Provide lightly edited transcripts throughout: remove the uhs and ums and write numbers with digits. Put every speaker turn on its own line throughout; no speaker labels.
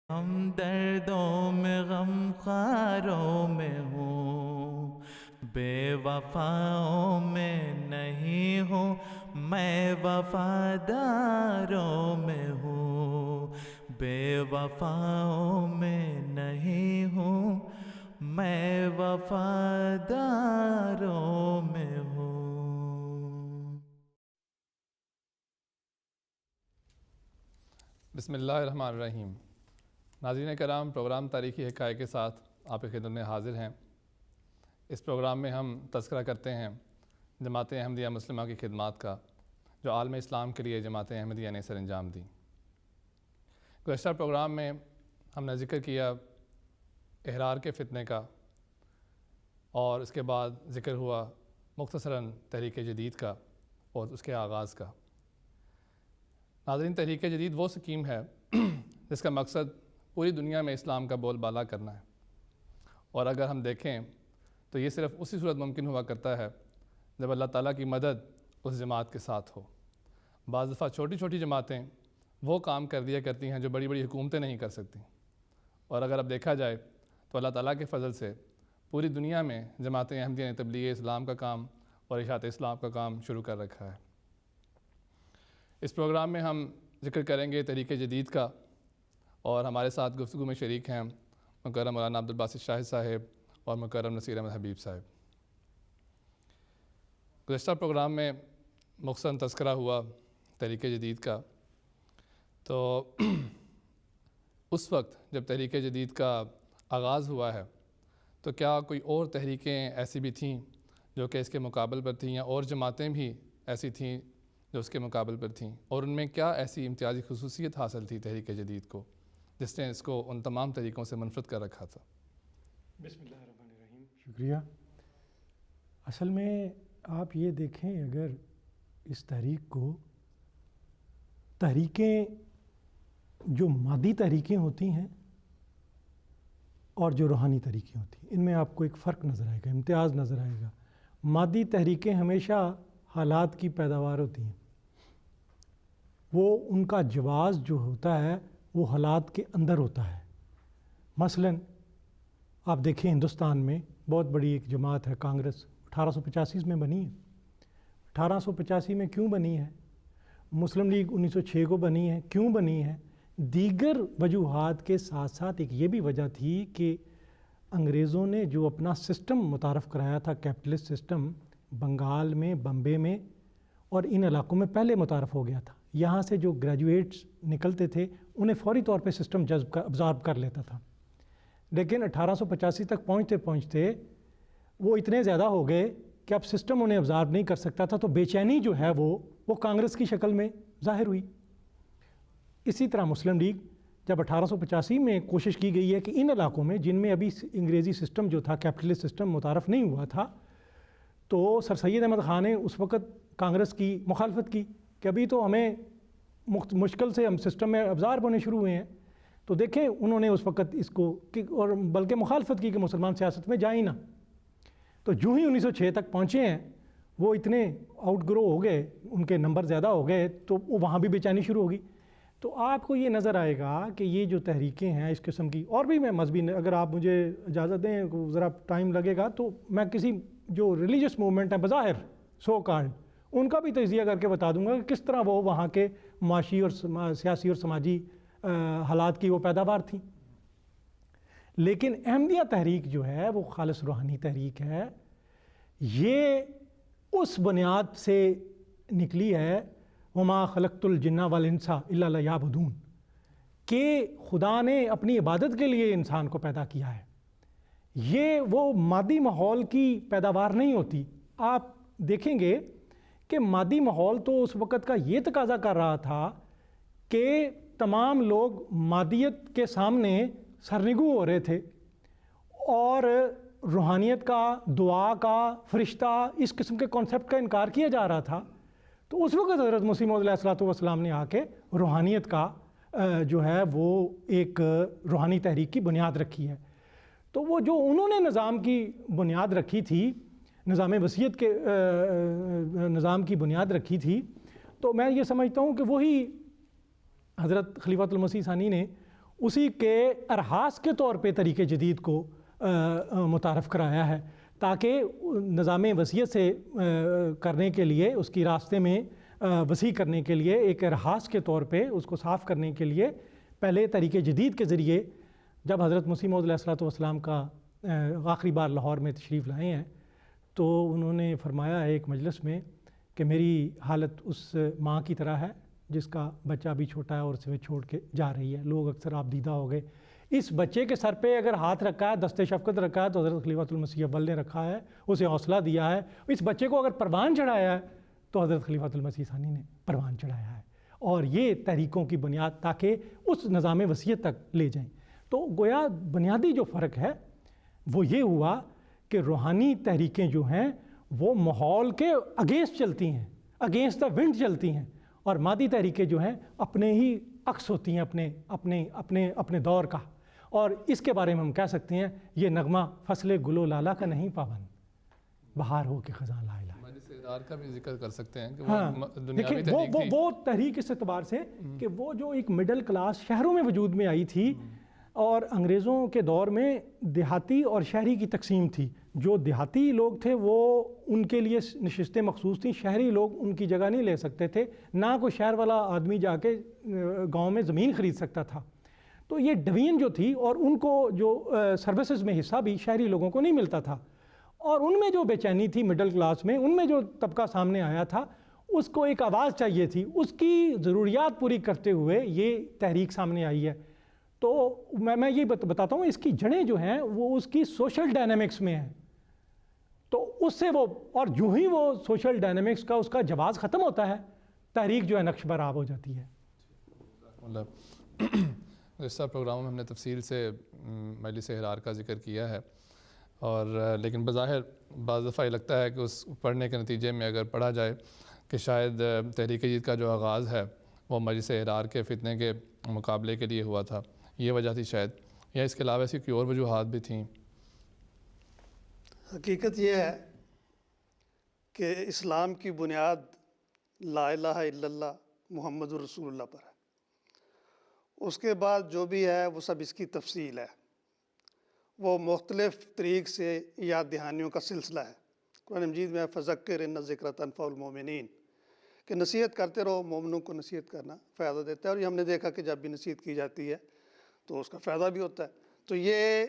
ہم دردوں میں غم خاروں میں ہوں، بے وفاؤں میں نہیں ہوں، میں وفاداروں میں ہوں، بے وفاؤں میں نہیں ہوں، میں وفاداروں میں ہوں۔
بسم اللہ الرحمن الرحیم۔ ناظرین کرام، پروگرام تاریخی حقائق کے ساتھ آپ کی خدمت میں حاضر ہیں۔ اس پروگرام میں ہم تذکرہ کرتے ہیں جماعت احمدیہ مسلمہ کی خدمات کا جو عالم اسلام کے لیے جماعت احمدیہ نے سر انجام دی۔ گزشتہ پروگرام میں ہم نے ذکر کیا احرار کے فتنے کا، اور اس کے بعد ذکر ہوا مختصراً تحریک جدید کا اور اس کے آغاز کا۔ ناظرین، تحریک جدید وہ سکیم ہے جس کا مقصد پوری دنیا میں اسلام کا بول بالا کرنا ہے، اور اگر ہم دیکھیں تو یہ صرف اسی صورت ممکن ہوا کرتا ہے جب اللہ تعالیٰ کی مدد اس جماعت کے ساتھ ہو۔ بعض دفعہ چھوٹی چھوٹی جماعتیں وہ کام کر دیا کرتی ہیں جو بڑی بڑی حکومتیں نہیں کر سکتی، اور اگر اب دیکھا جائے تو اللہ تعالیٰ کے فضل سے پوری دنیا میں جماعت احمدیہ نے تبلیغ اسلام کا کام اور اشاعت اسلام کا کام شروع کر رکھا ہے۔ اس پروگرام میں ہم ذکر کریں گے تحریک جدید کا، اور ہمارے ساتھ گفتگو میں شریک ہیں مکرم مولانا عبدالباسط شاہد صاحب اور مکرم نصیر احمد حبیب صاحب۔ گزشتہ پروگرام میں مختصراً تذکرہ ہوا تحریک جدید کا، تو اس وقت جب تحریک جدید کا آغاز ہوا ہے تو کیا کوئی اور تحریکیں ایسی بھی تھیں جو کہ اس کے مقابل پر تھیں، یا اور جماعتیں بھی ایسی تھیں جو اس کے مقابل پر تھیں، اور ان میں کیا ایسی امتیازی خصوصیت حاصل تھی تحریک جدید کو جس نے اس کو ان تمام طریقوں سے منفرد کر رکھا تھا؟
بسم اللہ الرحمن الرحیم۔ شکریہ۔ اصل میں آپ یہ دیکھیں، اگر اس تحریک کو تحریکیں جو مادی تحریکیں ہوتی ہیں اور جو روحانی تحریکیں ہوتی ہیں، ان میں آپ کو ایک فرق نظر آئے گا، امتیاز نظر آئے گا۔ مادی تحریکیں ہمیشہ حالات کی پیداوار ہوتی ہیں، وہ ان کا جواز جو ہوتا ہے وہ حالات کے اندر ہوتا ہے۔ مثلاً آپ دیکھیں ہندوستان میں بہت بڑی ایک جماعت ہے کانگریس، 1885 میں بنی ہے۔ 1885 میں کیوں بنی ہے؟ مسلم لیگ 1906 کو بنی ہے، کیوں بنی ہے؟ دیگر وجوہات کے ساتھ ساتھ ایک یہ بھی وجہ تھی کہ انگریزوں نے جو اپنا سسٹم متعارف کرایا تھا، کیپٹلسٹ سسٹم، بنگال میں، بمبے میں اور ان علاقوں میں پہلے متعارف ہو گیا تھا۔ یہاں سے جو گریجویٹس نکلتے تھے انہیں فوری طور پہ سسٹم ابزارب کر لیتا تھا، لیکن 1885 تک پہنچتے پہنچتے وہ اتنے زیادہ ہو گئے کہ اب سسٹم انہیں ابزارب نہیں کر سکتا تھا، تو بے چینی جو ہے وہ کانگریس کی شکل میں ظاہر ہوئی۔ اسی طرح مسلم لیگ جب 1885 میں کوشش کی گئی ہے کہ ان علاقوں میں جن میں ابھی انگریزی سسٹم جو تھا، کیپٹلسٹ سسٹم متعارف نہیں ہوا تھا، تو سر سید احمد خان نے اس وقت کانگریس کی مخالفت کی کہ ابھی تو ہمیں مشکل سے ہم سسٹم میں ابزارب ہونے شروع ہوئے ہیں۔ تو دیکھیں انہوں نے اس وقت اس کو اور بلکہ مخالفت کی کہ مسلمان سیاست میں جائیں نہ۔ تو جو ہی 1906 تک پہنچے ہیں وہ اتنے آؤٹ گرو ہو گئے، ان کے نمبر زیادہ ہو گئے، تو وہاں بھی بے چینی شروع ہوگی۔ تو آپ کو یہ نظر آئے گا کہ یہ جو تحریکیں ہیں اس قسم کی، اور بھی میں مذہبی، اگر آپ مجھے اجازت دیں، ذرا ٹائم لگے گا تو میں کسی جو ریلیجس موومنٹ ہیں بظاہر سو کالڈ، ان کا بھی تجزیہ کر کے بتا دوں گا کہ کس طرح وہ وہاں کے معاشی اور سیاسی اور سماجی حالات کی وہ پیداوار تھیں۔ لیکن احمدیہ تحریک جو ہے وہ خالص روحانی تحریک ہے۔ یہ اس بنیاد سے نکلی ہے، وما خلقت الجن والانس الا لیعبدون، کہ خدا نے اپنی عبادت کے لیے انسان کو پیدا کیا ہے۔ یہ وہ مادی ماحول کی پیداوار نہیں ہوتی۔ آپ دیکھیں گے کہ مادی ماحول تو اس وقت کا یہ تقاضا کر رہا تھا کہ تمام لوگ مادیت کے سامنے سرنگو ہو رہے تھے، اور روحانیت کا، دعا کا، فرشتہ، اس قسم کے کانسیپٹ کا انکار کیا جا رہا تھا۔ تو اس وقت حضرت مسیح موعود علیہ الصلوۃ والسلام نے آ کے روحانیت کا جو ہے وہ ایک روحانی تحریک کی بنیاد رکھی ہے۔ تو وہ جو انہوں نے نظام کی بنیاد رکھی تھی، نظام وصیت کے نظام کی بنیاد رکھی تھی، تو میں یہ سمجھتا ہوں کہ وہی حضرت خلیفۃ المسیح ثانی نے اسی کے ارحاس کے طور پہ طریق جدید کو متعارف کرایا ہے، تاکہ نظام وصیت سے کرنے کے لیے، اس کی راستے میں وسیع کرنے کے لیے، ایک ارحاس کے طور پہ اس کو صاف کرنے کے لیے پہلے طریق جدید کے ذریعے جب حضرت مسیح موعود علیہ السلام کا آخری بار لاہور میں تشریف لائے ہیں تو انہوں نے فرمایا ایک مجلس میں کہ میری حالت اس ماں کی طرح ہے جس کا بچہ بھی چھوٹا ہے اور اسے چھوڑ کے جا رہی ہے۔ لوگ اکثر آپ دیدہ ہو گئے، اس بچے کے سر پہ اگر ہاتھ رکھا ہے، دست شفقت رکھا ہے تو حضرت خلیفۃ المسیح اول نے رکھا ہے، اسے حوصلہ دیا ہے۔ اس بچے کو اگر پروان چڑھایا ہے تو حضرت خلیفۃ المسیح ثانی نے پروان چڑھایا ہے، اور یہ تحریکوں کی بنیاد تاکہ اس نظام وصیت تک لے جائیں۔ تو گویا بنیادی جو فرق ہے وہ یہ ہوا کہ روحانی تحریکیں جو ہیں وہ ماحول کے اگینسٹ چلتی ہیں، اگینسٹ دا ونڈ چلتی ہیں، اور مادی تحریکیں جو ہیں اپنے ہی عکس ہوتی ہیں، اپنے دور کا۔ اور اس کے بارے میں ہم کہہ سکتے ہیں یہ نغمہ فصل گل و لالا کا نہیں پابند، بہار ہو کے خزاں لا الہ۔
مجلس اعرار کا بھی ذکر کر سکتے ہیں کہ
ہاں
وہ دنیاوی
دیکھیں
تحریک تھی۔
وہ تحریک اس اعتبار سے کہ وہ جو ایک مڈل کلاس شہروں میں وجود میں آئی تھی، اور انگریزوں کے دور میں دیہاتی اور شہری کی تقسیم تھی۔ جو دیہاتی لوگ تھے وہ ان کے لیے نشستیں مخصوص تھیں، شہری لوگ ان کی جگہ نہیں لے سکتے تھے، نہ کوئی شہر والا آدمی جا کے گاؤں میں زمین خرید سکتا تھا۔ تو یہ ڈوین جو تھی، اور ان کو جو سروسز میں حصہ بھی شہری لوگوں کو نہیں ملتا تھا، اور ان میں جو بے چینی تھی مڈل کلاس میں، ان میں جو طبقہ سامنے آیا تھا اس کو ایک آواز چاہیے تھی، اس کی ضروریات پوری کرتے ہوئے یہ تحریک سامنے آئی ہے۔ تو میں یہ بتاتا ہوں اس کی جڑیں جو ہیں وہ اس کی سوشل ڈائنامکس میں ہیں۔ تو اس سے وہ، اور جو ہی وہ سوشل ڈائنامکس کا اس کا جواز ختم ہوتا ہے، تحریک جو ہے نقش برآب ہو جاتی ہے۔
گزشتہ پروگراموں میں ہم نے تفصیل سے مجلس اعرار کا ذکر کیا ہے، اور لیکن بظاہر بعض دفعہ یہ لگتا ہے کہ اس پڑھنے کے نتیجے میں اگر پڑھا جائے کہ شاید تحریک جدید کا جو آغاز ہے وہ مجلس اعرار کے فتنے کے مقابلے کے لیے ہوا تھا، یہ وجہ تھی شاید، یا اس کے علاوہ ایسی کوئی اور وجوہات بھی تھیں؟
حقیقت یہ ہے کہ اسلام کی بنیاد لا الہ الا اللہ محمد الرسول اللہ پر ہے۔ اس کے بعد جو بھی ہے وہ سب اس کی تفصیل ہے، وہ مختلف طریق سے یاد دہانیوں کا سلسلہ ہے۔ قرآن مجید میں فذکر ان الذکر تنفع المؤمنین، کہ نصیحت کرتے رہو، مومنوں کو نصیحت کرنا فائدہ دیتا ہے، اور یہ ہم نے دیکھا کہ جب بھی نصیحت کی جاتی ہے تو اس کا فائدہ بھی ہوتا ہے۔ تو یہ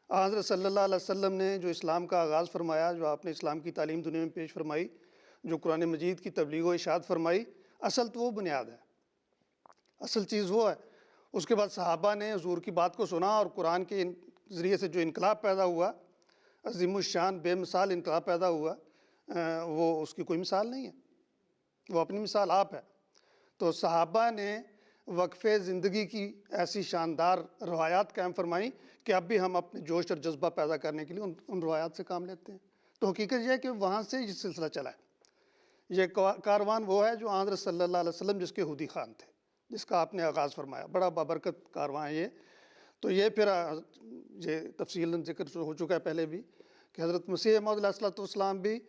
حضرت صلی اللہ علیہ وسلم نے جو اسلام کا آغاز فرمایا، جو آپ نے اسلام کی تعلیم دنیا میں پیش فرمائی، جو قرآن مجید کی تبلیغ و اشاعت فرمائی، اصل تو وہ بنیاد ہے، اصل چیز وہ ہے۔ اس کے بعد صحابہ نے حضور کی بات کو سنا، اور قرآن کے ذریعے سے جو انقلاب پیدا ہوا، عظیم الشان بے مثال انقلاب پیدا ہوا، وہ اس کی کوئی مثال نہیں ہے، وہ اپنی مثال آپ ہے۔ تو صحابہ نے وقفِ زندگی کی ایسی شاندار روایات قائم فرمائیں کہ اب بھی ہم اپنے جوش اور جذبہ پیدا کرنے کے لیے ان روایات سے کام لیتے ہیں۔ تو حقیقت یہ ہے کہ وہاں سے یہ سلسلہ چلا ہے۔ یہ کاروان وہ ہے جو حضرت صلی اللہ علیہ وسلم جس کے یہودی خان تھے، جس کا آپ نے آغاز فرمایا، بڑا بابرکت کاروان ہے یہ۔ تو یہ پھر یہ تفصیل ذکر ہو چکا ہے پہلے بھی کہ حضرت مسیح موعود علیہ السلام بھی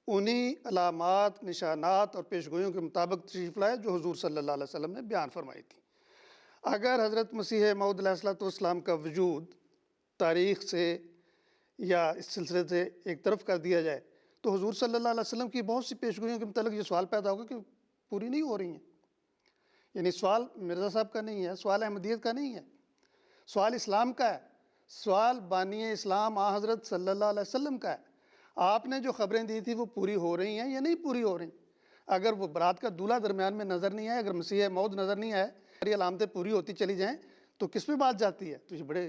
انہی علامات، نشانات اور پیشگوئیوں کے مطابق تشریف لائے جو حضور صلی اللہ علیہ وسلم نے بیان فرمائی تھی۔ اگر حضرت مسیح موعود علیہ السلام کا وجود تاریخ سے یا اس سلسلے سے ایک طرف کر دیا جائے تو حضور صلی اللہ علیہ وسلم کی بہت سی پیشگوئیوں کے متعلق یہ سوال پیدا ہوگا کہ پوری نہیں ہو رہی ہیں۔ یعنی سوال مرزا صاحب کا نہیں ہے، سوال احمدیت کا نہیں ہے، سوال اسلام کا ہے، سوال بانی اسلام حضرت صلی اللہ علیہ وسلم کا ہے۔ آپ نے جو خبریں دی تھی وہ پوری ہو رہی ہیں یا نہیں پوری ہو رہی؟ اگر وہ برات کا دولہا درمیان میں نظر نہیں آئے، اگر مسیح موعود نظر نہیں آئے، ساری علامتیں پوری ہوتی چلی جائیں تو کس پہ بات جاتی ہے؟ تو یہ بڑے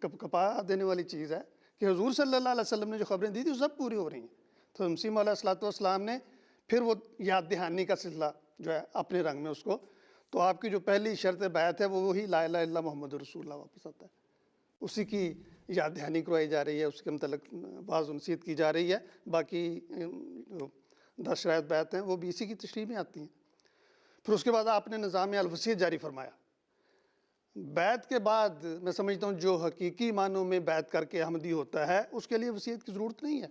کپا دینے والی چیز ہے کہ حضور صلی اللہ علیہ وسلم نے جو خبریں دی تھی وہ سب پوری ہو رہی ہیں۔ تو مسیح علیہ السلام نے پھر وہ یاد دہانی کا سلسلہ جو ہے اپنے رنگ میں اس کو، تو آپ کی جو پہلی شرط بیعت ہے وہ وہی لا الہ الا اللہ محمد رسول اللہ واپس آتا ہے، اسی کی یاد دہانی کروائی جا رہی ہے، اس کے متعلق بعض نصیحت کی جا رہی ہے۔ باقی 10 شرائط بیعت ہیں وہ بھی اسی کی تشریح میں آتی ہیں۔ پھر اس کے بعد آپ نے نظام الوصیت جاری فرمایا۔ بیعت کے بعد میں سمجھتا ہوں جو حقیقی معنوں میں بیعت کر کے احمدی ہوتا ہے اس کے لیے وصیت کی ضرورت نہیں ہے،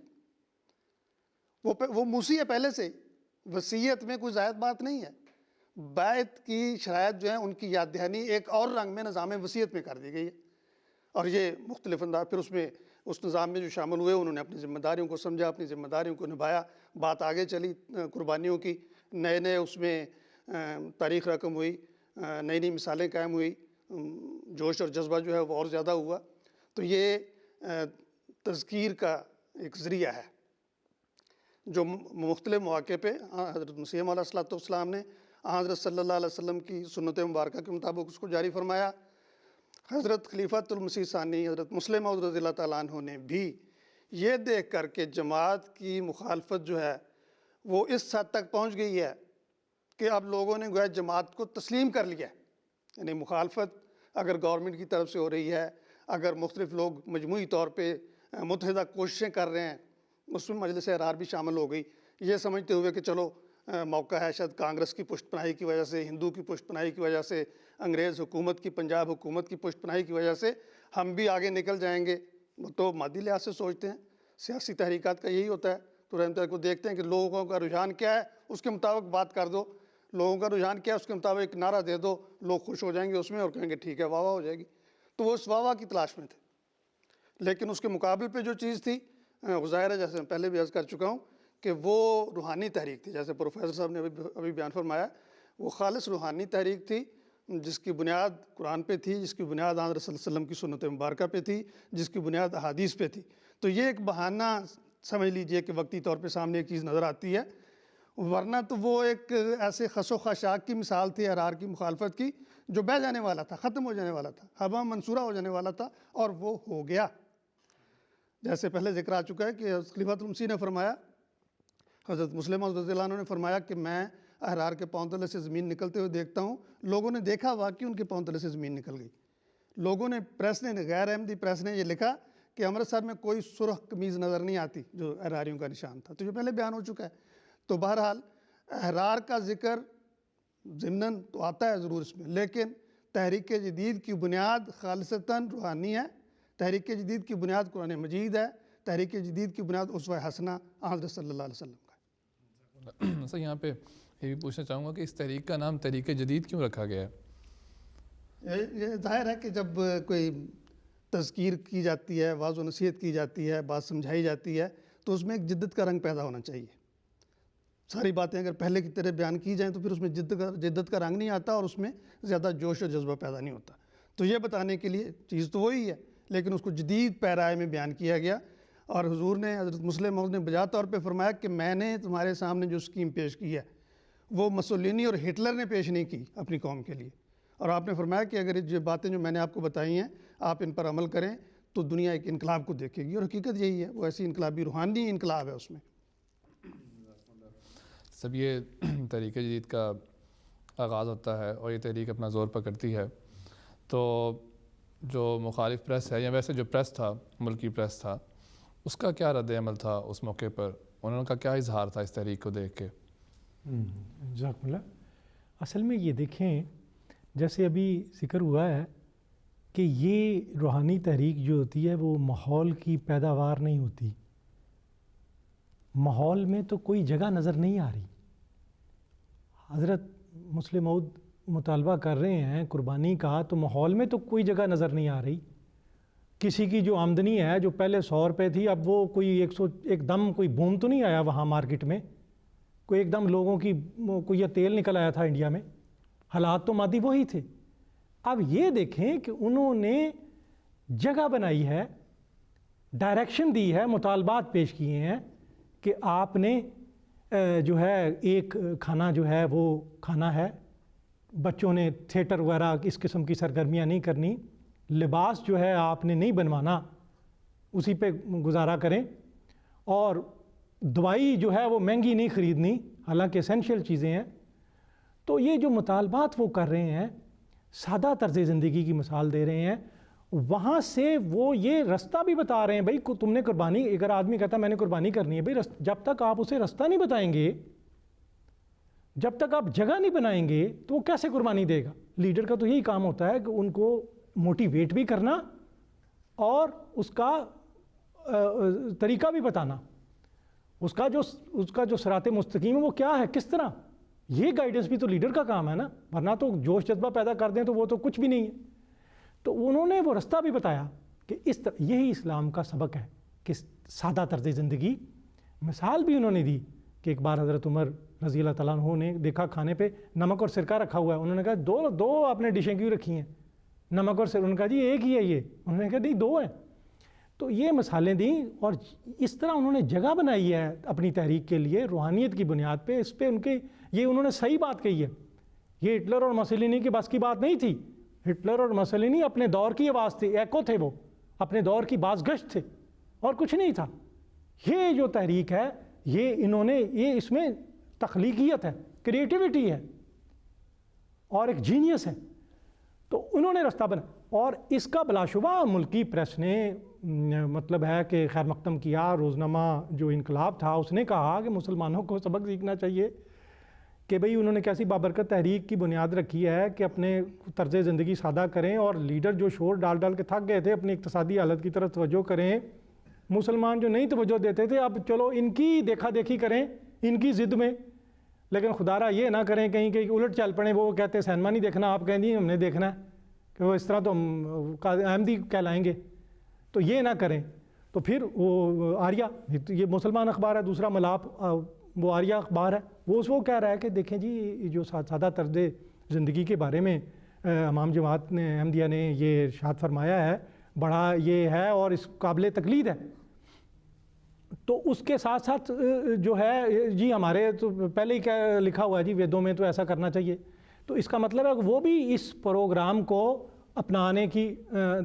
وہ موصی ہے پہلے سے، وصیت میں کوئی زائد بات نہیں ہے۔ بیعت کی شرائط جو ہیں ان کی یاد دہانی ایک اور رنگ میں نظام وصیت میں کر دی گئی ہے، اور یہ مختلف انداز پھر اس نظام میں جو شامل ہوئے انہوں نے اپنی ذمہ داریوں کو سمجھا، اپنی ذمہ داریوں کو نبھایا، بات آگے چلی قربانیوں کی، نئے اس میں تاریخ رقم ہوئی، نئی مثالیں قائم ہوئی، جوش اور جذبہ جو ہے وہ اور زیادہ ہوا. تو یہ تذکیر کا ایک ذریعہ ہے جو مختلف مواقع پہ حضرت مسیح علیہ الصلوۃ والسلام نے حضرت صلی اللہ علیہ وسلم کی سنت مبارکہ کے مطابق اس کو جاری فرمایا. حضرت خلیفۃ المسیح ثانی حضرت مسلم موعود رضی اللہ تعالیٰ عنہ نے بھی یہ دیکھ کر کہ جماعت کی مخالفت جو ہے وہ اس حد تک پہنچ گئی ہے کہ اب لوگوں نے گویا جماعت کو تسلیم کر لیا ہے. یعنی مخالفت اگر گورنمنٹ کی طرف سے ہو رہی ہے، اگر مختلف لوگ مجموعی طور پہ متحدہ کوششیں کر رہے ہیں، اس میں مجلس احرار بھی شامل ہو گئی، یہ سمجھتے ہوئے کہ چلو موقع ہے شاید کانگریس کی پشت پناہی کی وجہ سے، ہندو کی پشت پناہی کی وجہ سے، انگریز حکومت کی، پنجاب حکومت کی پشت پناہی کی وجہ سے ہم بھی آگے نکل جائیں گے. وہ تو مادی لحاظ سے سوچتے ہیں، سیاسی تحریکات کا یہی ہوتا ہے. تو رحمتہ کو دیکھتے ہیں کہ لوگوں کا رجحان کیا ہے اس کے مطابق بات کر دو، لوگوں کا رجحان کیا ہے اس کے مطابق ایک نعرہ دے دو، لوگ خوش ہو جائیں گے اس میں اور کہیں گے ٹھیک ہے، واہ واہ ہو جائے گی. تو وہ اس واہ واہ کی تلاش میں تھے. لیکن اس کے مقابل پہ جو چیز تھی ظاہر ہے، جیسے میں پہلے بھی عرض کر چکا ہوں کہ وہ روحانی تحریک تھی. جیسے پروفیسر صاحب نے ابھی بیان فرمایا، وہ خالص روحانی تحریک تھی جس کی بنیاد قرآن پہ تھی، جس کی بنیاد حضرت صلی اللہ علیہ وسلم کی سنت مبارکہ پہ تھی، جس کی بنیاد احادیث پہ تھی. تو یہ ایک بہانہ سمجھ لیجئے کہ وقتی طور پہ سامنے ایک چیز نظر آتی ہے، ورنہ تو وہ ایک ایسے خس و خاشاک کی مثال تھی احرار کی مخالفت کی جو بہہ جانے والا تھا، ختم ہو جانے والا تھا، ہبا منصورہ ہو جانے والا تھا، اور وہ ہو گیا. جیسے پہلے ذکر آ چکا ہے کہ حضرت خلیفۃ المسیح نے فرمایا، حضرت مسلم موعود رضی اللہ عنہ نے فرمایا کہ میں احرار کے پاؤں تلے سے زمین نکلتے ہوئے دیکھتا ہوں. لوگوں نے دیکھا واقعی ان کے پاؤں تلے سے زمین نکل گئی. لوگوں نے، پریس نے، غیر احمدی پریس نے یہ لکھا کہ امرتسر میں کوئی سرخ قمیض نظر نہیں آتی جو احراریوں کا نشان تھا. تو یہ پہلے بیان ہو چکا ہے. تو بہرحال احرار کا ذکر ضمناً تو آتا ہے ضرور اس میں، لیکن تحریک جدید کی بنیاد خالصتاً روحانی ہے. تحریک جدید کی بنیاد قرآن مجید ہے. تحریک جدید کی بنیاد اسوہ حسنہ حضرت صلی اللہ علیہ وسلم کا.
سر یہاں پہ یہ بھی پوچھنا چاہوں گا کہ اس تحریک کا نام تحریک جدید کیوں رکھا گیا ہے؟
یہ ظاہر ہے کہ جب کوئی تذکیر کی جاتی ہے، واعظ و نصیحت کی جاتی ہے، بات سمجھائی جاتی ہے، تو اس میں ایک جدت کا رنگ پیدا ہونا چاہیے. ساری باتیں اگر پہلے کی طرح بیان کی جائیں تو پھر اس میں جدت کا رنگ نہیں آتا اور اس میں زیادہ جوش و جذبہ پیدا نہیں ہوتا. تو یہ بتانے کے لیے چیز تو وہی ہے، لیکن اس کو جدید پیرائے میں بیان کیا گیا. اور حضور نے، حضرت مسلم موعود نے بجا طور پہ فرمایا کہ میں نے تمہارے سامنے جو اسکیم پیش کی ہے وہ مسولینی اور ہٹلر نے پیش نہیں کی اپنی قوم کے لیے. اور آپ نے فرمایا کہ اگر یہ باتیں جو میں نے آپ کو بتائی ہیں آپ ان پر عمل کریں تو دنیا ایک انقلاب کو دیکھے گی. اور حقیقت یہی ہے، وہ ایسی انقلابی روحانی انقلاب ہے اس میں.
سب یہ تحریک جدید کا آغاز ہوتا ہے اور یہ تحریک اپنا زور پکڑتی ہے، تو جو مخالف پریس ہے یا ویسے جو پریس تھا، ملکی پریس تھا، اس کا کیا رد عمل تھا اس موقع پر؟ انہوں کا کیا اظہار تھا اس تحریک کو دیکھ کے؟
جزاکم اللہ. اصل میں یہ دیکھیں، جیسے ابھی ذکر ہوا ہے کہ یہ روحانی تحریک جو ہوتی ہے وہ ماحول کی پیداوار نہیں ہوتی. ماحول میں تو کوئی جگہ نظر نہیں آ رہی. حضرت مسلم موعود مطالبہ کر رہے ہیں قربانی کا، تو ماحول میں تو کوئی جگہ نظر نہیں آ رہی. کسی کی جو آمدنی ہے جو پہلے 100 روپے تھی، اب وہ کوئی 100، ایک دم کوئی بوم تو نہیں آیا وہاں مارکیٹ میں، کوئی ایک دم لوگوں کی کوئی یہ تیل نکل آیا تھا انڈیا میں. حالات تو مادی وہی تھے. اب یہ دیکھیں کہ انہوں نے جگہ بنائی ہے، ڈائریکشن دی ہے، مطالبات پیش کیے ہیں کہ آپ نے جو ہے ایک کھانا جو ہے وہ کھانا ہے، بچوں نے تھیٹر وغیرہ اس قسم کی سرگرمیاں نہیں کرنی، لباس جو ہے آپ نے نہیں بنوانا، اسی پہ گزارا کریں، اور دوائی جو ہے وہ مہنگی نہیں خریدنی، حالانکہ اسینشیل چیزیں ہیں. تو یہ جو مطالبات وہ کر رہے ہیں، سادہ طرز زندگی کی مثال دے رہے ہیں، وہاں سے وہ یہ رستہ بھی بتا رہے ہیں. بھائی تم نے قربانی، اگر آدمی کہتا ہے میں نے قربانی کرنی ہے، بھائی جب تک آپ اسے رستہ نہیں بتائیں گے، جب تک آپ جگہ نہیں بنائیں گے تو وہ کیسے قربانی دے گا؟ لیڈر کا تو یہی کام ہوتا ہے کہ ان کو موٹیویٹ بھی کرنا اور اس کا طریقہ بھی بتانا، اس کا جو صراط مستقیم ہے وہ کیا ہے، کس طرح. یہ گائیڈنس بھی تو لیڈر کا کام ہے نا, ورنہ تو جوش جذبہ پیدا کر دیں تو وہ تو کچھ بھی نہیں ہے. تو انہوں نے وہ رستہ بھی بتایا کہ اس طرح یہی اسلام کا سبق ہے کہ سادہ طرز زندگی. مثال بھی انہوں نے دی کہ ایک بار حضرت عمر رضی اللہ تعالیٰ عنہ نے دیکھا کھانے پہ نمک اور سرکہ رکھا ہوا ہے. انہوں نے کہا دو آپ نے ڈشیں کیوں رکھی ہیں, نمک اور سرکہ؟ انہوں نے کہا جی ایک ہی ہے یہ. انہوں نے کہا نہیں دو ہیں. تو یہ مثالیں دیں اور اس طرح انہوں نے جگہ بنائی ہے اپنی تحریک کے لیے روحانیت کی بنیاد پہ. اس پہ یہ انہوں نے صحیح بات کہی ہے. یہ ہٹلر اور مسولینی کے بس کی بات نہیں تھی. ہٹلر اور مسولینی اپنے دور کی آواز تھے, ایکو تھے, وہ اپنے دور کی باز گشت تھے اور کچھ نہیں تھا. یہ جو تحریک ہے یہ اس میں تخلیقیت ہے, کریٹیوٹی ہے اور ایک جینیس ہے. تو انہوں نے رستہ بنا اور اس کا بلا شبہ ملکی پریس نے مطلب ہے کہ خیر مقدم کیا. روزنامہ جو انقلاب تھا اس نے کہا کہ مسلمانوں کو سبق سیکھنا چاہیے کہ بھئی انہوں نے کیسی بابرکت تحریک کی بنیاد رکھی ہے کہ اپنے طرز زندگی سادہ کریں اور لیڈر جو شور ڈال کے تھک گئے تھے اپنی اقتصادی حالت کی طرف توجہ کریں. مسلمان جو نہیں توجہ دیتے تھے اب چلو ان کی دیکھا دیکھی کریں ان کی ضد میں, لیکن خدارہ یہ نہ کریں کہیں الٹ چل پڑیں. وہ کہتے ہیں سینما نہیں دیکھنا, آپ کہیں جی ہم نے دیکھنا ہے کہ وہ اس طرح تو ہم احمدی کہلائیں گے, تو یہ نہ کریں. تو پھر وہ آریہ, یہ مسلمان اخبار ہے, دوسرا ملاپ وہ آریہ اخبار ہے, وہ کہہ رہا ہے کہ دیکھیں جی جو سادہ طرز زندگی کے بارے میں امام جماعت نے احمدیہ نے یہ ارشاد فرمایا ہے بڑا یہ ہے اور اس قابل تقلید ہے. تو اس کے ساتھ ساتھ جو ہے جی ہمارے تو پہلے ہی لکھا ہوا ہے جی ویدوں میں تو ایسا کرنا چاہیے. تو اس کا مطلب ہے کہ وہ بھی اس پروگرام کو اپنانے کی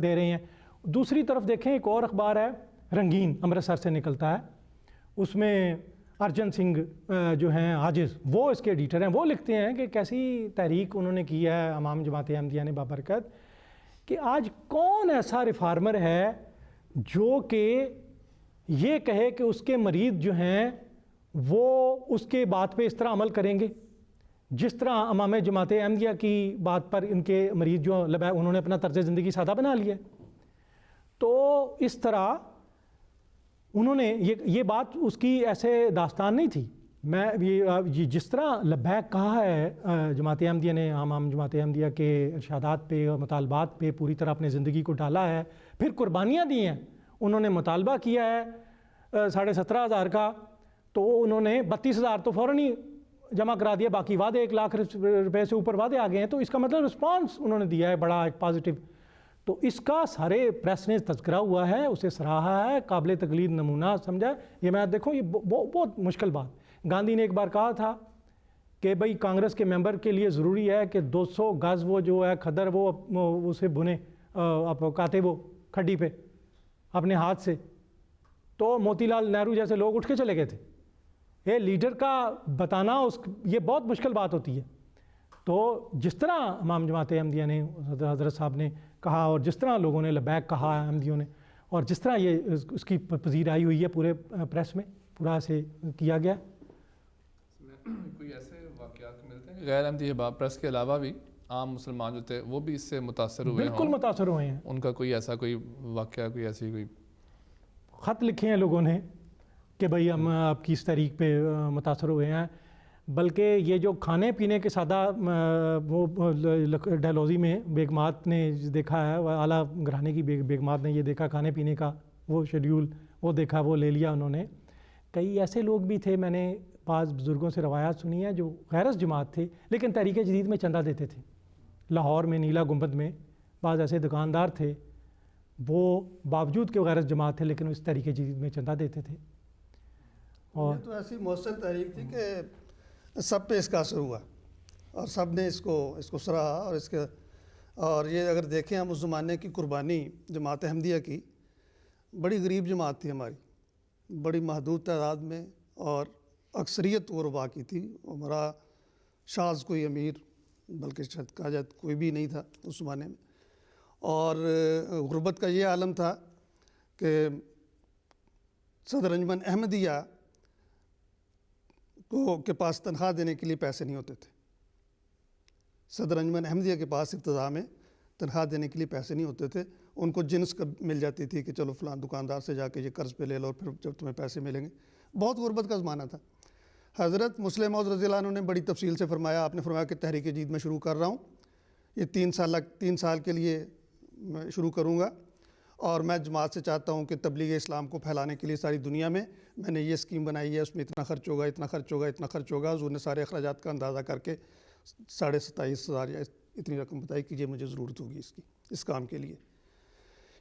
دے رہے ہیں. دوسری طرف دیکھیں ایک اور اخبار ہے رنگین, امرتسر سے نکلتا ہے, اس میں ارجن سنگھ جو ہیں عاجز وہ اس کے ایڈیٹر ہیں. وہ لکھتے ہیں کہ کیسی تحریک انہوں نے کی ہے امام جماعت احمدیہ نے بابرکت, کہ آج کون ایسا ریفارمر ہے جو کہ یہ کہے کہ اس کے مرید جو ہیں وہ اس کے بات پہ اس طرح عمل کریں گے جس طرح امام جماعت احمدیہ کی بات پر ان کے مرید جو انہوں نے اپنا طرز زندگی سادہ بنا لیا. تو اس طرح انہوں نے یہ بات اس کی ایسے داستان نہیں تھی. میں یہ جس طرح لبیک کہا ہے جماعت احمدیہ نے, امام جماعت احمدیہ کے ارشادات پہ اور مطالبات پہ پوری طرح اپنے زندگی کو ڈالا ہے, پھر قربانیاں دی ہیں. انہوں نے مطالبہ کیا ہے 17,500 کا, تو انہوں نے 32,000 تو فوراً ہی جمع کرا دیا, باقی وعدے 1 لاکھ روپے سے اوپر وعدے آ گئے ہیں. تو اس کا مطلب رسپانس انہوں نے دیا ہے بڑا ایک پازیٹیو. تو اس کا سارے پریس نے تذکرہ ہوا ہے, اسے سراہا ہے, قابل تقلید نمونہ سمجھا. یہ میں دیکھو یہ بہت مشکل بات. گاندھی نے ایک بار کہا تھا کہ بھئی کانگریس کے ممبر کے لیے ضروری ہے کہ 200 گز وہ جو ہے کھدر وہ اسے بنے کاتے وہ کھڈی پہ اپنے ہاتھ سے. تو موتی لال نہرو جیسے لوگ اٹھ کے چلے گئے تھے. یہ لیڈر کا بتانا یہ بہت مشکل بات ہوتی ہے. تو جس طرح امام جماعت احمدیہ نے حضرت صاحب نے کہا اور جس طرح لوگوں نے لبیک کہا احمدیوں نے اور جس طرح یہ اس کی پذیرائی ہوئی ہے پورے پریس میں پورا سے کیا گیا.
کوئی ایسے واقعات ملتے ہیں غیر احمدی پریس کے علاوہ بھی عام مسلمان جو تھے وہ بھی اس سے متاثر ہوئے ہیں؟
بالکل متاثر ہوئے ہیں.
ان کا کوئی ایسا کوئی واقعہ کوئی ایسی کوئی
خط لکھے ہیں لوگوں نے کہ بھئی ہم آپ کی اس تحریک پہ متاثر ہوئے ہیں. بلکہ یہ جو کھانے پینے کے سادہ وہ ڈلہوزی میں بیگمات نے دیکھا ہے, اعلیٰ گھرانے کی بیگمات نے یہ دیکھا کھانے پینے کا وہ شیڈیول وہ دیکھا وہ لے لیا انہوں نے. کئی ایسے لوگ بھی تھے, میں نے بعض بزرگوں سے روایات سنی ہیں جو غیرت جماعت تھے لیکن تحریک جدید میں چندہ دیتے تھے. لاہور میں نیلا گنبد میں بعض ایسے دکاندار تھے وہ باوجود کہ وہ غیرت جماعت تھے لیکن اس تحریک جدید میں چندہ دیتے تھے. اور
یہ تو ایسی مؤثر تحریک تھی کہ سب پہ اس کا اثر ہوا اور سب نے اس کو سراہا. اور یہ اگر دیکھیں ہم اس زمانے کی قربانی جماعت احمدیہ کی, بڑی غریب جماعت تھی ہماری, بڑی محدود تعداد میں, اور اکثریت غربا کی تھی. ہمارا شاذ کوئی امیر بلکہ شاید کہا جائے کوئی بھی نہیں تھا اس زمانے میں. اور غربت کا یہ عالم تھا کہ صدر انجمن احمدیہ کے پاس تنخواہ دینے کے لیے پیسے نہیں ہوتے تھے. صدر انجمن احمدیہ کے پاس ابتدا میں تنخواہ دینے کے لیے پیسے نہیں ہوتے تھے. ان کو جنس مل جاتی تھی کہ چلو فلاں دکاندار سے جا کے یہ قرض پہ لے لو اور پھر جب تمہیں پیسے ملیں گے. بہت غربت کا زمانہ تھا. حضرت مسلم موعود رضی اللہ عنہ نے بڑی تفصیل سے فرمایا. آپ نے فرمایا کہ تحریک جدید میں شروع کر رہا ہوں, یہ 3 سال کے لیے میں شروع کروں گا, اور میں جماعت سے چاہتا ہوں کہ تبلیغ اسلام کو پھیلانے کے لیے ساری دنیا میں نے یہ اسکیم بنائی ہے, اس میں اتنا خرچ ہوگا, اتنا خرچ ہوگا, اتنا خرچ ہوگا. حضور نے سارے اخراجات کا اندازہ کر کے 27,500 یا اتنی رقم بتائی کہ یہ مجھے ضرورت ہوگی اس کام کے لیے.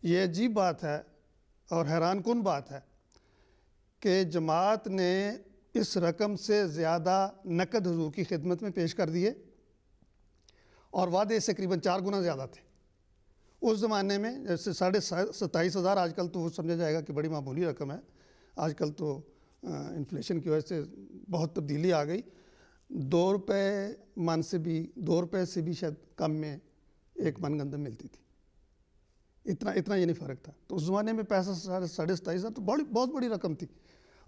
یہ عجیب بات ہے اور حیران کن بات ہے کہ جماعت نے اس رقم سے زیادہ نقد حضور کی خدمت میں پیش کر دیے, اور وعدے سے تقریباً 4 گنا زیادہ تھے. اس زمانے میں جیسے 27,500 آج کل تو وہ سمجھا جائے گا کہ بڑی معمولی رقم ہے. آج کل تو انفلیشن کی وجہ سے بہت تبدیلی آ گئی. 2 روپے من سے بھی 2 روپے سے بھی شاید کم میں 1 من گندم ملتی تھی. اتنا یہ نہیں فرق تھا. تو اس زمانے میں پیسہ 27,500 تو بہت بڑی رقم تھی,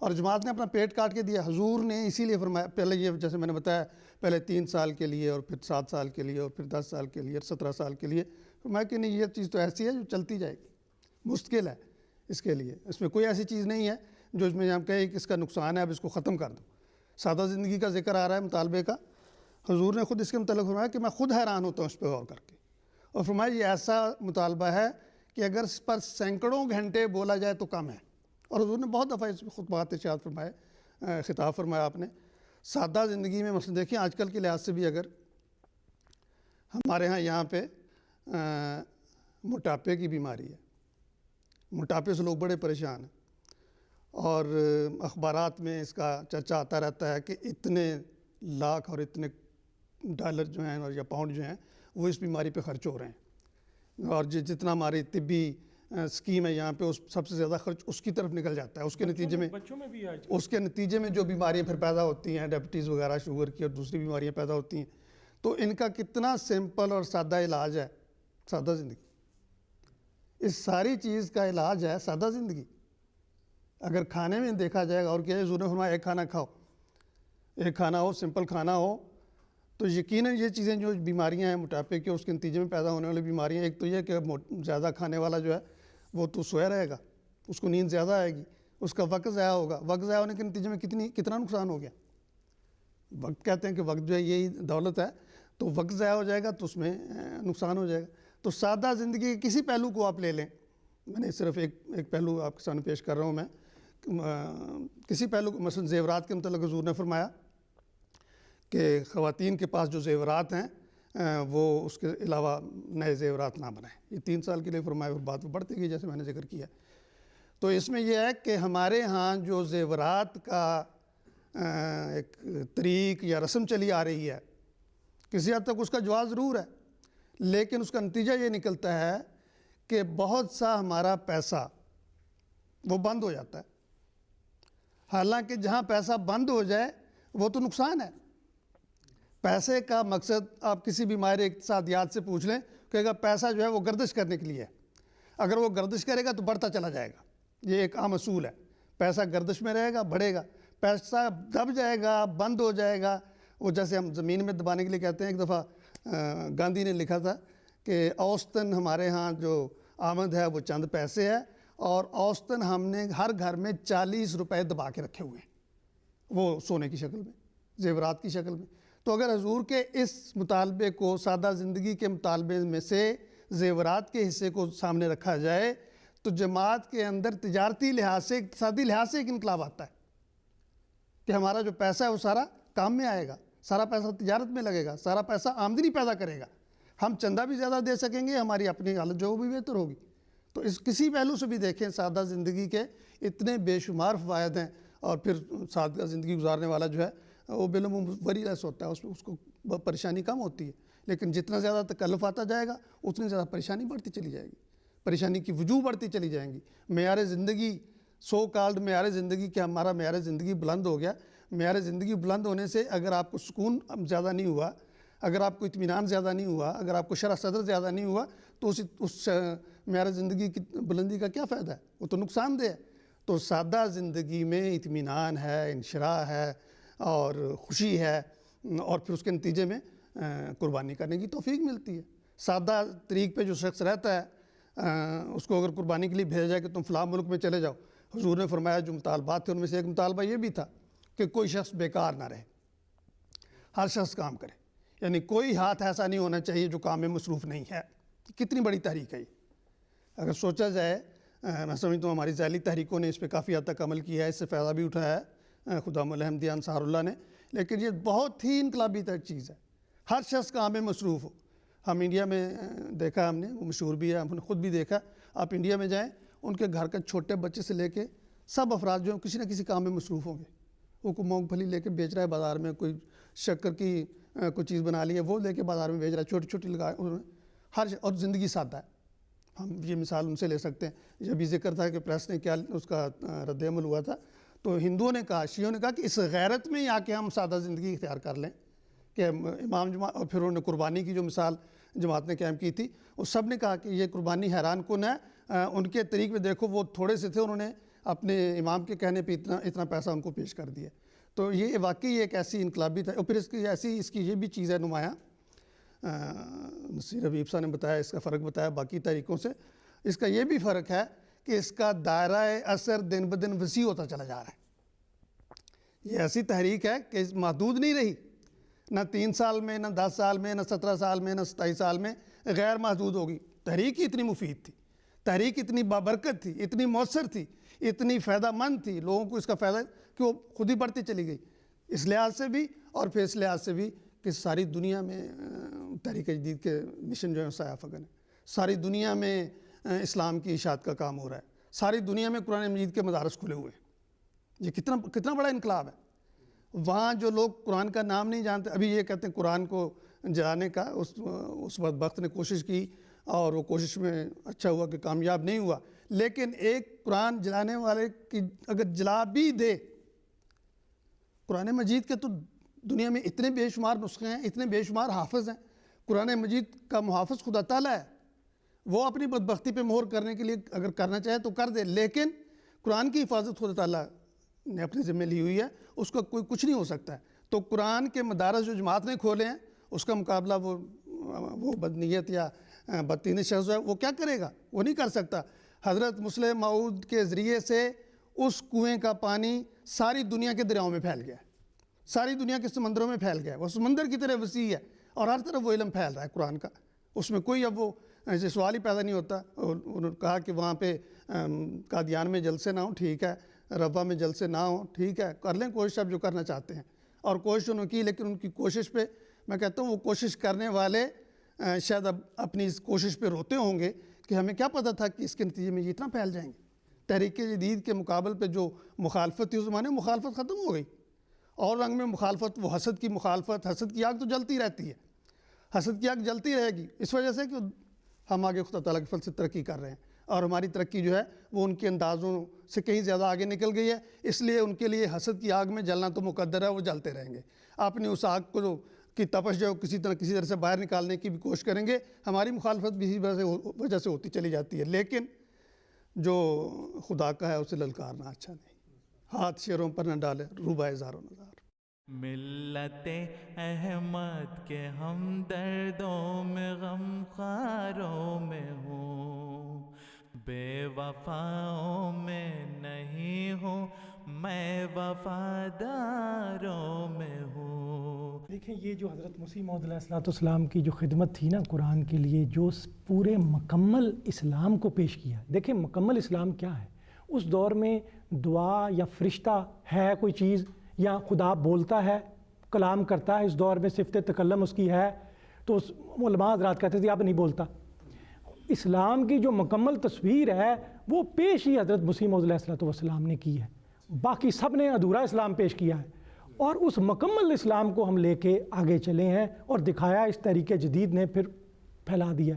اور جماعت نے اپنا پیٹ کاٹ کے دیا. حضور نے اسی لیے فرمایا, پہلے یہ جیسے میں نے بتایا, پہلے 3 سال کے لیے, اور پھر 7 سال کے لیے, اور پھر 10 سال کے لیے, اور 17 سال کے لیے. فرمایا کہ نہیں, یہ چیز تو ایسی ہے جو چلتی جائے گی, مستقل ہے اس کے لیے. اس میں کوئی ایسی چیز نہیں ہے جو اس میں ہم کہیں کہ اس کا نقصان ہے اب اس کو ختم کر دو. سادہ زندگی کا ذکر آ رہا ہے مطالبے کا. حضور نے خود اس کے متعلق فرمایا کہ میں خود حیران ہوتا ہوں اس پہ غور کر کے, اور فرمایا یہ ایسا مطالبہ ہے کہ اگر اس پر سینکڑوں گھنٹے بولا جائے تو کم ہے. اور حضور نے بہت دفعہ اس خطبات ارشاد فرمائے, خطاب فرمایا آپ نے. سادہ زندگی میں مثلا دیکھیں آج کل کے لحاظ سے بھی اگر ہمارے ہاں یہاں پہ موٹاپے کی بیماری ہے, موٹاپے سے لوگ بڑے پریشان ہیں, اور اخبارات میں اس کا چرچا آتا رہتا ہے کہ اتنے لاکھ اور اتنے ڈالر جو ہیں اور یا پاؤنڈ جو ہیں وہ اس بیماری پہ خرچ ہو رہے ہیں, اور جتنا ہماری طبی اسکیم ہے یہاں پہ اس سب سے زیادہ خرچ اس کی طرف نکل جاتا ہے. اس کے نتیجے میں
بچوں میں بھی
اس کے نتیجے میں جو بیماریاں پھر پیدا ہوتی ہیں, ڈائبٹیز وغیرہ, شوگر کی اور دوسری بیماریاں پیدا ہوتی ہیں, تو ان کا کتنا سمپل اور سادہ علاج ہے سادہ زندگی. اس ساری چیز کا علاج ہے سادہ زندگی. اگر کھانے میں دیکھا جائے گا, اور کیا حضور نے فرمایا ایک کھانا کھاؤ, ایک کھانا ہو, سمپل کھانا ہو, تو یقیناً یہ چیزیں جو بیماریاں ہیں موٹاپے کے, اس کے نتیجے میں پیدا ہونے والی بیماریاں, ایک تو یہ کہ زیادہ کھانے والا جو ہے وہ تو سویا رہے گا, اس کو نیند زیادہ آئے گی, اس کا وقت ضائع ہوگا. وقت ضائع ہونے کے نتیجے میں کتنا نقصان ہو گیا. وقت کہتے ہیں کہ وقت جو ہے یہی دولت ہے, تو وقت ضائع ہو جائے گا تو اس میں نقصان ہو جائے گا. تو سادہ زندگی کے کسی پہلو کو آپ لے لیں, میں نے صرف ایک پہلو آپ کے سامنے پیش کر رہا ہوں میں, کسی پہلو کو مثلا زیورات کے متعلق حضور نے فرمایا کہ خواتین کے پاس جو زیورات ہیں وہ اس کے علاوہ نئے زیورات نہ بنائیں. یہ 3 سال کے لیے فرمایا, اور بات وہ بڑھتی گئی جیسے میں نے ذکر کیا. تو اس میں یہ ہے کہ ہمارے ہاں جو زیورات کا ایک طریق یا رسم چلی آ رہی ہے, کسی حد تک اس کا جواز ضرور ہے, لیکن اس کا نتیجہ یہ نکلتا ہے کہ بہت سا ہمارا پیسہ وہ بند ہو جاتا ہے. حالانکہ جہاں پیسہ بند ہو جائے وہ تو نقصان ہے. پیسے کا مقصد آپ کسی بھی ماہر اقتصادیات سے پوچھ لیں, کہ اگر پیسہ جو ہے وہ گردش کرنے کے لیے ہے, اگر وہ گردش کرے گا تو بڑھتا چلا جائے گا. یہ ایک عام اصول ہے, پیسہ گردش میں رہے گا بڑھے گا, پیسہ دب جائے گا بند ہو جائے گا. وہ جیسے ہم زمین میں دبانے کے لیے کہتے ہیں, ایک دفعہ گاندھی نے لکھا تھا کہ اوسطاً ہمارے ہاں جو آمد ہے وہ چند پیسے ہے, اور اوسطاً ہم نے ہر گھر میں 40 روپے دبا کے رکھے ہوئے ہیں, وہ سونے کی شکل میں, زیورات کی شکل میں. تو اگر حضور کے اس مطالبے کو, سادہ زندگی کے مطالبے میں سے زیورات کے حصے کو سامنے رکھا جائے, تو جماعت کے اندر تجارتی لحاظ سے, اقتصادی لحاظ سے ایک انقلاب آتا ہے کہ ہمارا جو پیسہ ہے وہ سارا کام میں آئے گا, سارا پیسہ تجارت میں لگے گا, سارا پیسہ آمدنی پیدا کرے گا, ہم چندہ بھی زیادہ دے سکیں گے, ہماری اپنی حالت جو بھی بہتر ہوگی. تو اس کسی پہلو سے بھی دیکھیں, سادہ زندگی کے اتنے بے شمار فوائد ہیں, اور پھر سادہ زندگی گزارنے والا جو ہے وہ بالعموم وری لیس ہوتا ہے, اس کو پریشانی کم ہوتی ہے. لیکن جتنا زیادہ تکلف آتا جائے گا اتنی زیادہ پریشانی بڑھتی چلی جائے گی, پریشانی کی وجوہ بڑھتی چلی جائیں گی. معیار زندگی, سو کالڈ معیار زندگی, کہ ہمارا معیار زندگی بلند ہو گیا. معیار زندگی بلند ہونے سے اگر آپ کو سکون زیادہ نہیں ہوا, اگر آپ کو اطمینان زیادہ نہیں ہوا, اگر آپ کو شرح صدر زیادہ نہیں ہوا, تو اس معیار زندگی کی بلندی کا کیا فائدہ ہے, وہ تو نقصان دہ ہے. تو سادہ زندگی میں اطمینان ہے, انشراح ہے, اور خوشی ہے, اور پھر اس کے نتیجے میں قربانی کرنے کی توفیق ملتی ہے. سادہ طریق پہ جو شخص رہتا ہے اس کو اگر قربانی کے لیے بھیجا جائے کہ تم فلاں ملک میں چلے جاؤ, حضور نے فرمایا جو مطالبات تھے ان میں سے ایک مطالبہ یہ بھی تھا کہ کوئی شخص بیکار نہ رہے، ہر شخص کام کرے، یعنی کوئی ہاتھ ایسا نہیں ہونا چاہیے جو کام میں مصروف نہیں ہے۔ کتنی بڑی تحریک ہے یہ، اگر سوچا جائے۔ میں سمجھتا ہوں ہماری ذیلی تحریکوں نے اس پہ کافی حد تک عمل کیا ہے، اس سے فائدہ بھی اٹھایا ہے خدام الحمدیہ انصار اللہ نے، لیکن یہ بہت ہی انقلابی چیز ہے، ہر شخص کام میں مصروف ہو۔ ہم انڈیا میں دیکھا ہم نے، وہ مشہور بھی ہے، ہم نے خود بھی دیکھا، آپ انڈیا میں جائیں ان کے گھر کا چھوٹے بچے سے لے کے سب افراد جو ہیں کسی نہ کسی کام میں مصروف ہوں گے۔ وہ کوئی مونگ پھلی لے کے بیچ رہا ہے بازار میں، کوئی شکر کی کوئی چیز بنا لی ہے وہ لے کے بازار میں بیچ رہا ہے، چھوٹی چھوٹی لگائے انہوں نے، اور زندگی سادہ ہے۔ ہم یہ مثال ان سے لے سکتے ہیں۔ جب بھی ذکر تھا کہ پریس نے کیا اس کا رد عمل ہوا تھا، تو ہندوؤں نے کہا، شیعوں نے کہا کہ اس غیرت میں ہی آ کے ہم سادہ زندگی اختیار کر لیں کہ امام جماعت، اور پھر انہوں نے قربانی کی جو مثال جماعت نے قائم کی تھی، وہ سب نے کہا کہ یہ قربانی حیران کن ہے، ان کے طریق میں دیکھو وہ تھوڑے سے تھے، انہوں نے اپنے امام کے کہنے پہ اتنا پیسہ ان کو پیش کر دیا۔ تو یہ واقعی ایک ایسی انقلابی تھا۔ اور پھر اس کی یہ بھی چیز ہے نمایاں، نصیر حبیب صاحب نے بتایا، اس کا فرق بتایا باقی طریقوں سے۔ اس کا یہ بھی فرق ہے کہ اس کا دائرہ اثر دن بدن وسیع ہوتا چلا جا رہا ہے۔ یہ ایسی تحریک ہے کہ محدود نہیں رہی، نہ 3 سال میں، نہ 10 سال میں، نہ 17 سال میں، نہ 27 سال میں غیر محدود ہوگی۔ تحریک ہی اتنی مفید تھی، تحریک اتنی بابرکت تھی، اتنی مؤثر تھی، اتنی فائدہ مند تھی، لوگوں کو اس کا فائدہ کہ وہ خود ہی بڑھتی چلی گئی، اس لحاظ سے بھی اور پھر اس لحاظ سے بھی کہ ساری دنیا میں تحریک جدید کے مشن جو ہے سایہ فگن ہے، ساری دنیا میں اسلام کی اشاعت کا کام ہو رہا ہے، ساری دنیا میں قرآن مجید کے مدارس کھلے ہوئے ہیں۔ یہ کتنا بڑا انقلاب ہے۔ وہاں جو لوگ قرآن کا نام نہیں جانتے، ابھی یہ کہتے ہیں قرآن کو جلانے کا، اس بدبخت نے کوشش کی اور وہ کوشش میں اچھا ہوا کہ کامیاب نہیں ہوا، لیکن ایک قرآن جلانے والے کی اگر جلا بھی دے، قرآن مجید کے تو دنیا میں اتنے بے شمار نسخے ہیں، اتنے بے شمار حافظ ہیں، قرآن مجید کا محافظ خدا تعالیٰ ہے، وہ اپنی بدبختی پہ مہر کرنے کے لیے اگر کرنا چاہے تو کر دے، لیکن قرآن کی حفاظت خدا تعالیٰ نے اپنے ذمہ لی ہوئی ہے، اس کا کوئی کچھ نہیں ہو سکتا ہے۔ تو قرآن کے مدارس جو جماعت نے کھولے ہیں، اس کا مقابلہ وہ بدنیت یا بدتین شخص ہے وہ کیا کرے گا؟ وہ نہیں کر سکتا۔ حضرت مسلم موعود کے ذریعے سے اس کنویں کا پانی ساری دنیا کے دریاؤں میں پھیل گیا ہے، ساری دنیا کے سمندروں میں پھیل گیا ہے، وہ سمندر کی طرح وسیع ہے اور ہر طرف وہ علم پھیل رہا ہے قرآن کا، اس میں کوئی اب وہ ایسے سوال ہی پیدا نہیں ہوتا۔ انہوں نے کہا کہ وہاں پہ قادیان میں جلسے نہ ہوں، ٹھیک ہے، ربا میں جلسے نہ ہوں، ٹھیک ہے، کر لیں کوشش اب جو کرنا چاہتے ہیں، اور کوشش انہوں نے کی، لیکن ان کی کوشش پہ میں کہتا ہوں وہ کوشش کرنے والے شاید اب اپنی اس کوشش پہ روتے ہوں گے کہ ہمیں کیا پتہ تھا کہ اس کے نتیجے میں یہ اتنا پھیل جائیں گے۔ تحریک جدید کے مقابل پہ جو مخالفت تھی اس زمانے میں، مخالفت ختم ہو گئی، اور رنگ میں مخالفت، وہ حسد کی مخالفت، حسد کی آگ تو جلتی رہتی ہے، حسد کی آگ جلتی رہے گی، اس وجہ سے کہ ہم آگے خدا تعالیٰ کے فضل سے ترقی کر رہے ہیں، اور ہماری ترقی جو ہے وہ ان کے اندازوں سے کہیں زیادہ آگے نکل گئی ہے، اس لیے ان کے لیے حسد کی آگ میں جلنا تو مقدر ہے، وہ جلتے رہیں گے۔ اپنی اس آگ کو کی تپش جو کسی طرح سے باہر نکالنے کی بھی کوشش کریں گے، ہماری مخالفت بھی اسی وجہ سے ہوتی چلی جاتی ہے، لیکن جو خدا کا ہے اسے للکارنا اچھا نہیں، ہاتھ شیروں پر نہ ڈالے، روبہ زار و نزار۔
ملت احمد کے ہم دردوں میں غم خواروں میں ہوں، بے وفاؤں میں نہیں ہوں، میں وفاداروں میں ہوں۔
دیکھیں یہ جو حضرت مسیح موعود علیہ السلام کی جو خدمت تھی نا قرآن کے لیے، جو پورے مکمل اسلام کو پیش کیا، دیکھیں مکمل اسلام کیا ہے؟ اس دور میں دعا یا فرشتہ ہے کوئی چیز، یا خدا بولتا ہے، کلام کرتا ہے، اس دور میں صفت تکلم اس کی ہے، تو علماء حضرات کہتے تھے اب نہیں بولتا۔ اسلام کی جو مکمل تصویر ہے وہ پیش ہی حضرت مسیح موعود علیہ السلام نے کی ہے، باقی سب نے ادھورا اسلام پیش کیا ہے، اور اس مکمل اسلام کو ہم لے کے آگے چلے ہیں اور دکھایا اس تحریک جدید نے، پھر پھیلا دیا۔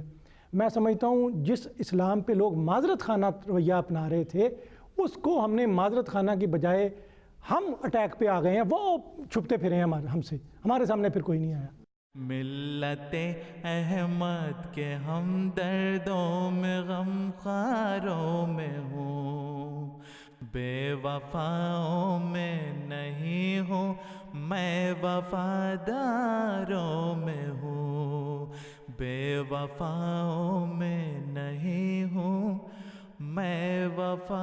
میں سمجھتا ہوں جس اسلام پہ لوگ معذرت خانہ رویہ اپنا رہے تھے، اس کو ہم نے معذرت خانہ کی بجائے ہم اٹیک پہ آ گئے ہیں، وہ چھپتے پھرے ہیں ہم سے، ہمارے سامنے پھر کوئی نہیں آیا۔
ملت احمد کے ہم دردوں میں غم خواروں میں ہوں، بے وفاؤں میں نہیں ہوں، میں وفاداروں میں ہوں، بے وفاؤں میں نہیں ہوں، میں وفاداروں